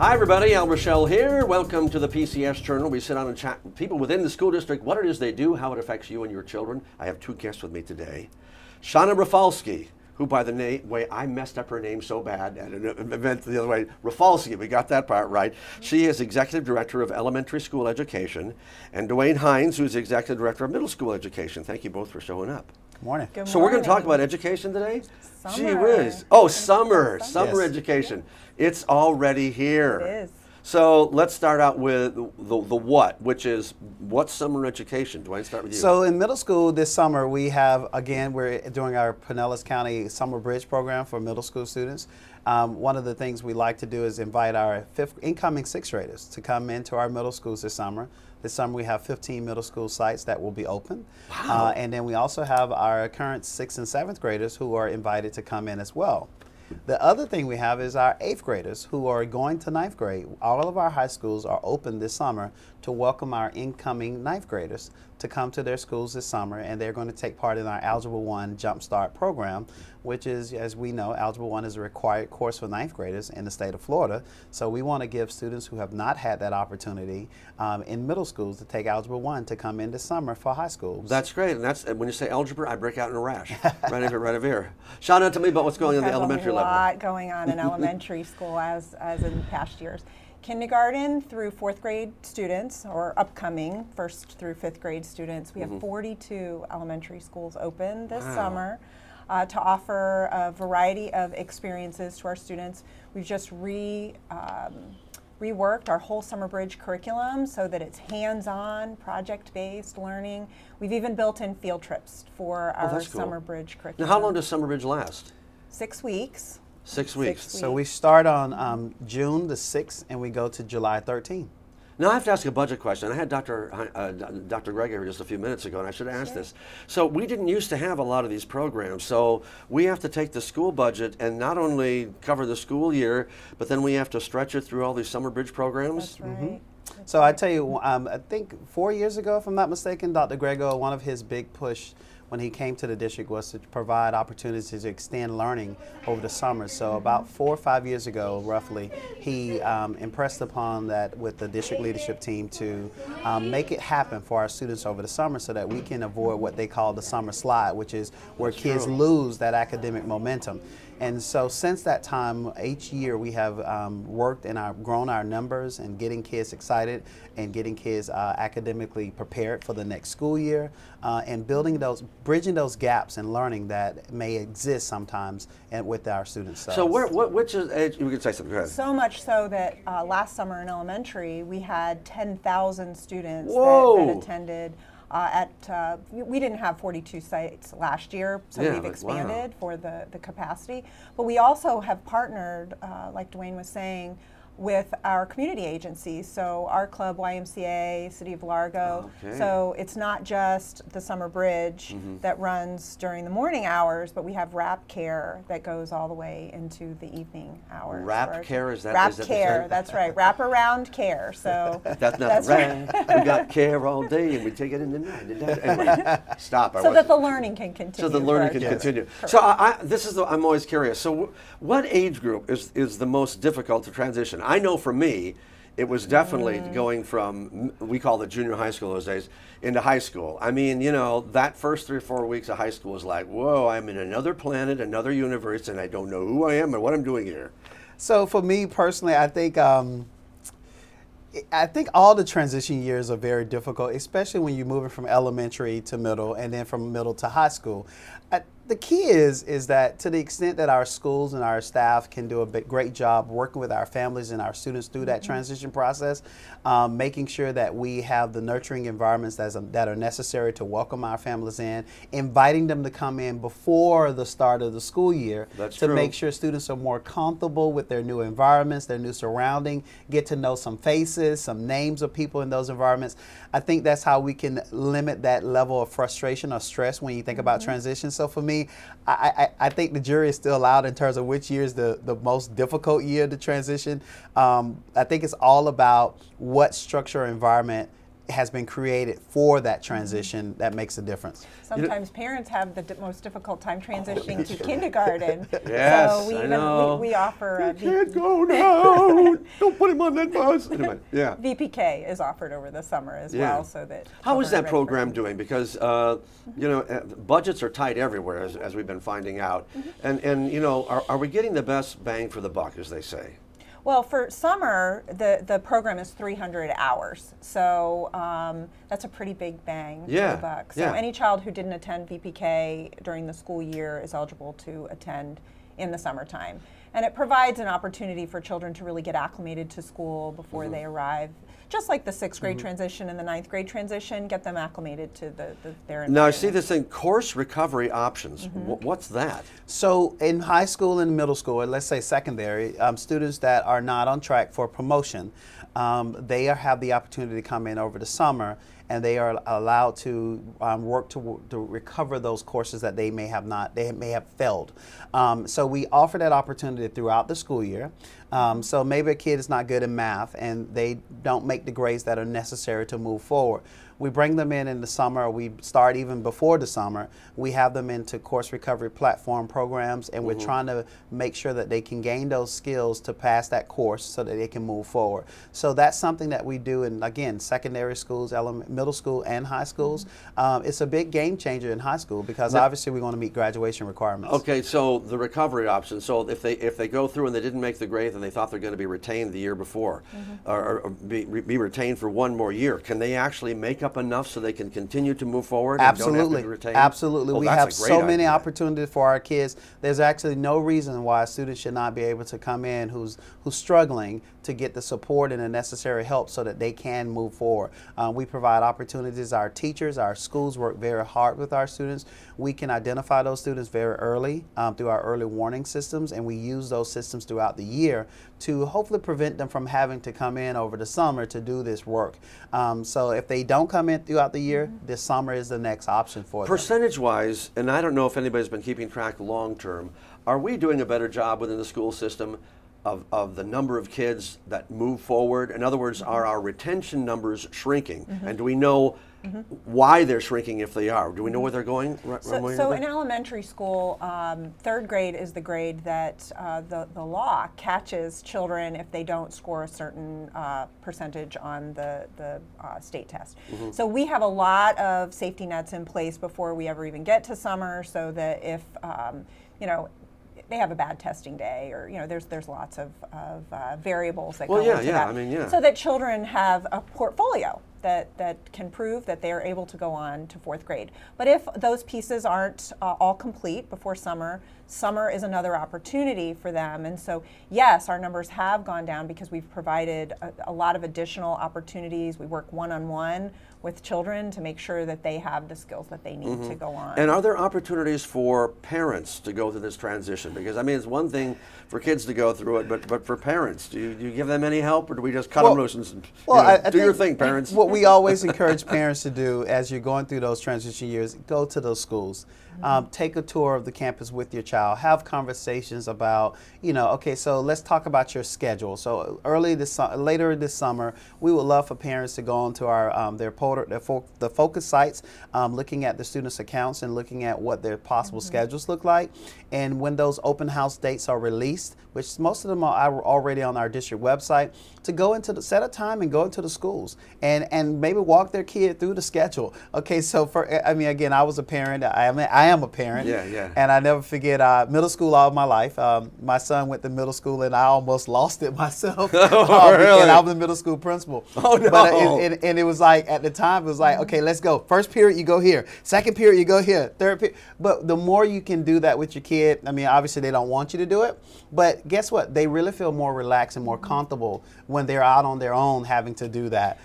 Hi everybody, Al Ruechel here. Welcome to the PCS Journal. We sit down and chat with people within the school district, what it is they do, how it affects you and your children. I have two guests with me today. Shana Rafalski, who by the way, I messed up her name so bad at an event the other way. Rafalski, we got that part right. She is Executive Director of Elementary School Education, and Dywaye Hinds, who's Executive Director of Middle School Education. Thank you both for showing up. Good morning. Good morning. So we're going to talk about education today? Summer. Gee whiz. Oh, summer Yes. education. It's already here. It is. So let's start out with the what, which is what's summer education? Do I start with you? So in middle school this summer, we have, again, we're doing our Pinellas County Summer Bridge program for middle school students. One of the things we like to do is invite our incoming sixth graders to come into our middle schools this summer. This summer we have 15 middle school sites that will be open. Wow. And then we also have our current 6th and 7th graders who are invited to come in as well. The other thing we have is our 8th graders who are going to 9th grade. All of our high schools are open this summer to welcome our incoming 9th graders to come to their schools this summer, and they're going to take part in our Algebra 1 Jump Start program, which is, as we know, Algebra 1 is a required course for 9th graders in the state of Florida. So we want to give students who have not had that opportunity in middle schools to take Algebra 1 to come in this summer for high schools. That's great, and that's when you say algebra, I break out in a rash right over here. Shana, tell me about what's going on in the elementary level. There's a lot going on in elementary school as in past years. Kindergarten through 4th grade students, or upcoming 1st through 5th grade students, we have 42 elementary schools open this summer to offer a variety of experiences to our students. We've just reworked our whole Summer Bridge curriculum so that it's hands-on, project-based learning. We've even built in field trips for our that's cool. Summer Bridge curriculum. Now, how long does Summer Bridge last? 6 weeks. 6 weeks. So we start on June the 6th and we go to July 13th. Now I have to ask a budget question. I had Dr. Greg here just a few minutes ago, and I should have asked this. So we didn't used to have a lot of these programs. So we have to take the school budget and not only cover the school year, but then we have to stretch it through all these Summer Bridge programs. That's right. So I tell you, I think 4 years ago, if I'm not mistaken, Dr. Grego, one of his big push when he came to the district was to provide opportunities to extend learning over the summer. So about 4 or 5 years ago, roughly, he impressed upon that with the district leadership team to make it happen for our students over the summer so that we can avoid what they call the summer slide, which is where kids lose that academic momentum. And so since that time, each year we have worked and grown our numbers and getting kids excited and getting kids academically prepared for the next school year and bridging those gaps in learning that may exist sometimes with our students. So which is age, you could say something, go ahead. So much so that last summer in elementary, we had 10,000 students that attended. We didn't have 42 sites last year, so we've expanded for the capacity. But we also have partnered, like Dwayne was saying, with our community agencies, so our club, YMCA, City of Largo. Okay. So it's not just the Summer Bridge that runs during the morning hours, but we have wrap care that goes all the way into the evening hours. Wrap care, is that? Wrap is that care, that's right. Wrap around care. So that's not right. We got care all day and we take it in the night. Anyway, stop. So that the learning can continue. So the learning can continue. So I'm always curious. So what age group is the most difficult to transition? I know for me, it was definitely going from, we called it junior high school those days, into high school. I mean, you know, that first 3 or 4 weeks of high school was like, whoa, I'm in another planet, another universe, and I don't know who I am or what I'm doing here. So for me personally, I think all the transition years are very difficult, especially when you're moving from elementary to middle and then from middle to high school. The key is that to the extent that our schools and our staff can do a great job working with our families and our students through that transition process, making sure that we have the nurturing environments that are necessary to welcome our families in, inviting them to come in before the start of the school year to make sure students are more comfortable with their new environments, their new surrounding, get to know some faces, some names of people in those environments. I think that's how we can limit that level of frustration or stress when you think about transition. So for me, I think the jury is still out in terms of which year is the most difficult year to transition. I think it's all about what structure or environment has been created for that transition that makes a difference. Sometimes parents have the most difficult time transitioning to kindergarten. Yes, so I know. we offer a Can't go now. Don't put him on that bus. Anyway, yeah. VPK is offered over the summer as Yeah. well, so that. How is children are that ready for program it. doing? Because budgets are tight everywhere, as we've been finding out. And are we getting the best bang for the buck, as they say? Well, for summer, the program is 300 hours, so that's a pretty big bang for Yeah, the buck. So yeah. any child who didn't attend VPK during the school year is eligible to attend in the summertime. And it provides an opportunity for children to really get acclimated to school before they arrive. Just like the 6th grade transition and the 9th grade transition, get them acclimated to their environment. Now, I see this thing, course recovery options. What's that? So in high school and middle school, and let's say secondary, students that are not on track for promotion, they have the opportunity to come in over the summer, and they are allowed to work to recover those courses that they may have failed. So we offer that opportunity throughout the school year. So maybe a kid is not good in math and they don't make the grades that are necessary to move forward. We bring them in the summer, or we start even before the summer. We have them into course recovery platform programs, and we're trying to make sure that they can gain those skills to pass that course so that they can move forward. So that's something that we do in, again, secondary schools, middle school, and high schools. It's a big game changer in high school because obviously we're going to meet graduation requirements. Okay, so the recovery option. So if they go through and they didn't make the grade and they thought they're going to be retained the year before, or be retained for one more year, can they actually make up enough so they can continue to move forward? Absolutely. And don't have to be retained? Absolutely. Well, we that's have a great so many idea. opportunities for our kids. There's actually no reason why a student should not be able to come in who's struggling to get the support and the necessary help so that they can move forward. We provide opportunities. Our teachers, our schools work very hard with our students. We can identify those students very early through our early warning systems, and we use those systems throughout the year to hopefully prevent them from having to come in over the summer to do this work. So if they don't come in throughout the year, this summer is the next option for them. Percentage-wise, and I don't know if anybody's been keeping track long-term, are we doing a better job within the school system of the number of kids that move forward? In other words, are our retention numbers shrinking? And do we know why they're shrinking if they are? Do we know where they're going? So in elementary school, 3rd grade is the grade that the law catches children if they don't score a certain percentage on the state test. So we have a lot of safety nets in place before we ever even get to summer, so that if they have a bad testing day, or there's lots of variables that go into that. So that children have a portfolio that can prove that they are able to go on to 4th grade. But if those pieces aren't all complete before summer, summer is another opportunity for them. And so, yes, our numbers have gone down because we've provided a lot of additional opportunities. We work one-on-one with children to make sure that they have the skills that they need to go on. And are there opportunities for parents to go through this transition? Because I mean, it's one thing for kids to go through it, but for parents, do you give them any help, or do we just cut them loose and do your thing, parents? What we always encourage parents to do as you're going through those transition years, go to those schools. Take a tour of the campus with your child. Have conversations about, okay, so let's talk about your schedule. So later this summer, we would love for parents to go onto our the focus sites, looking at the students' accounts and looking at what their possible schedules look like. And when those open house dates are released, which most of them are already on our district website, to go into set a time and go into the schools and maybe walk their kid through the schedule. Okay, so again, I was a parent. I am a parent. Yeah. And I never forget middle school all my life. My son went to middle school and I almost lost it myself. Really? And I was the middle school principal. Oh no! But and it was like, at the time, it was like, okay, let's go. First period, you go here. Second period, you go here. Third period. But the more you can do that with your kid, I mean, obviously they don't want you to do it, but guess what? They really feel more relaxed and more comfortable when they're out on their own having to do that.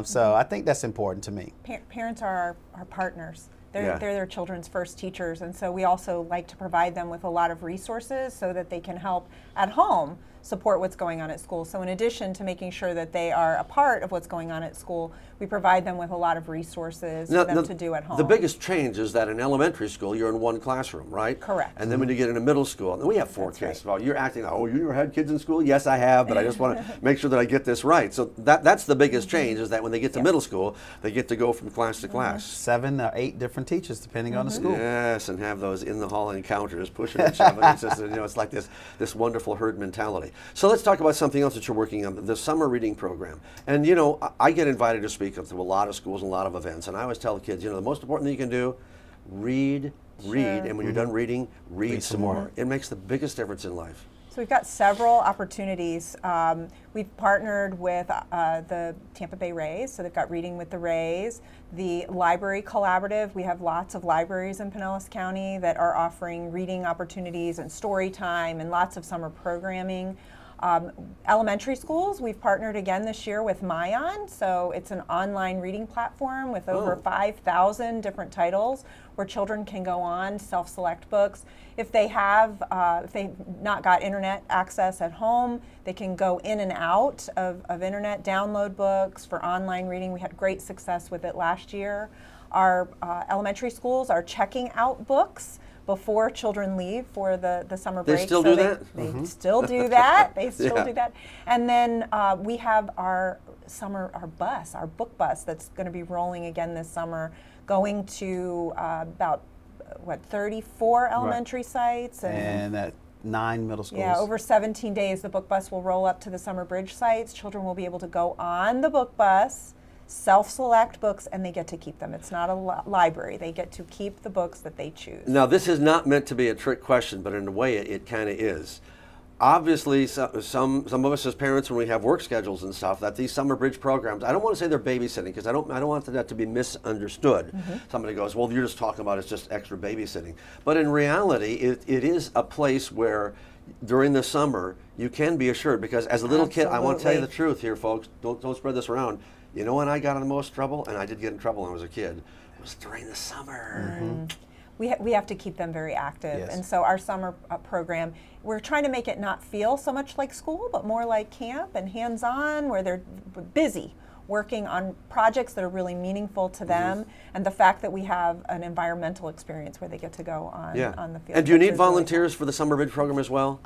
So I think that's important to me. Parents are our partners. They're Yeah. their children's first teachers, and so we also like to provide them with a lot of resources so that they can help at home support what's going on at school. So in addition to making sure that they are a part of what's going on at school, we we provide them with a lot of resources for them to do at home. The biggest change is that in elementary school, you're in one classroom, right? Correct. And then when you get into middle school, and we have 4 That's kids. right. Well, you're acting, oh, you never had kids in school? Yes, I have, but I just want to make sure that I get this right. So that's the biggest change, is that when they get to middle school, they get to go from class to class. 7 or 8 different teachers, depending on the school. Yes, and have those in the hall encounters, pushing and shoving. It's just, it's like this wonderful herd mentality. So let's talk about something else that you're working on, the summer reading program. And I get invited to speak to a lot of schools and a lot of events, and I always tell the kids, the most important thing you can do, read, and when you're done reading, read some more. It makes the biggest difference in life. So we've got several opportunities. We've partnered with the Tampa Bay Rays, so they've got Reading with the Rays. The Library Collaborative, we have lots of libraries in Pinellas County that are offering reading opportunities and story time and lots of summer programming. Elementary schools, we've partnered again this year with Mayan, so it's an online reading platform with over 5,000 different titles where children can go on, self-select books. If they've not got internet access at home, they can go in and out of internet, download books for online reading. We had great success with it last year. Our elementary schools are checking out books before children leave for the summer break. They still do that? They still do that. They still do that. And then we have our book bus that's going to be rolling again this summer, going to about 34 elementary sites And at 9 middle schools. Yeah, over 17 days the book bus will roll up to the Summer Bridge sites. Children will be able to go on the book bus, self-select books, and they get to keep them. It's not a library. They get to keep the books that they choose. Now, this is not meant to be a trick question, but in a way it kind of is. Obviously, some of us as parents, when we have work schedules and stuff, that these summer bridge programs, I don't want to say they're babysitting, because I don't want that to be misunderstood. Somebody goes, well, you're just talking about it's just extra babysitting. But in reality, it is a place where during the summer you can be assured, because as a little kid, I want to tell you the truth here, folks, don't spread this around. You know when I got in the most trouble, and I did get in trouble when I was a kid, it was during the summer. We have to keep them very active. Yes. And so our summer program, we're trying to make it not feel so much like school, but more like camp and hands-on, where they're busy working on projects that are really meaniful to them, and the fact that we have an environmental experience where they get to go on the field. And do you need trips is really volunteers for the summer bridge program as well?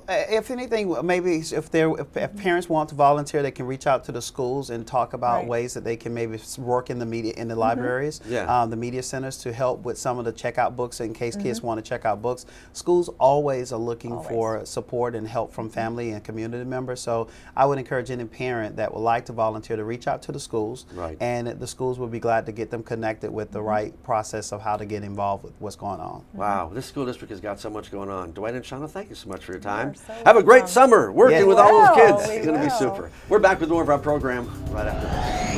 If anything, maybe if parents want to volunteer, they can reach out to the schools and talk about ways that they can maybe work in the media, in the libraries, the media centers, to help with some of the checkout books in case kids want to check out books. Schools always are looking for support and help from family and community members. So I would encourage any parent that would like to volunteer to reach out to the schools, and the schools will be glad to get them connected with the right process of how to get involved with what's going on. Wow, this school district has got so much going on. Dywaye and Shana, thank you so much for your time. So Have a great summer working with all those kids. We It's going to be will. super. We're back with more of our program right after this.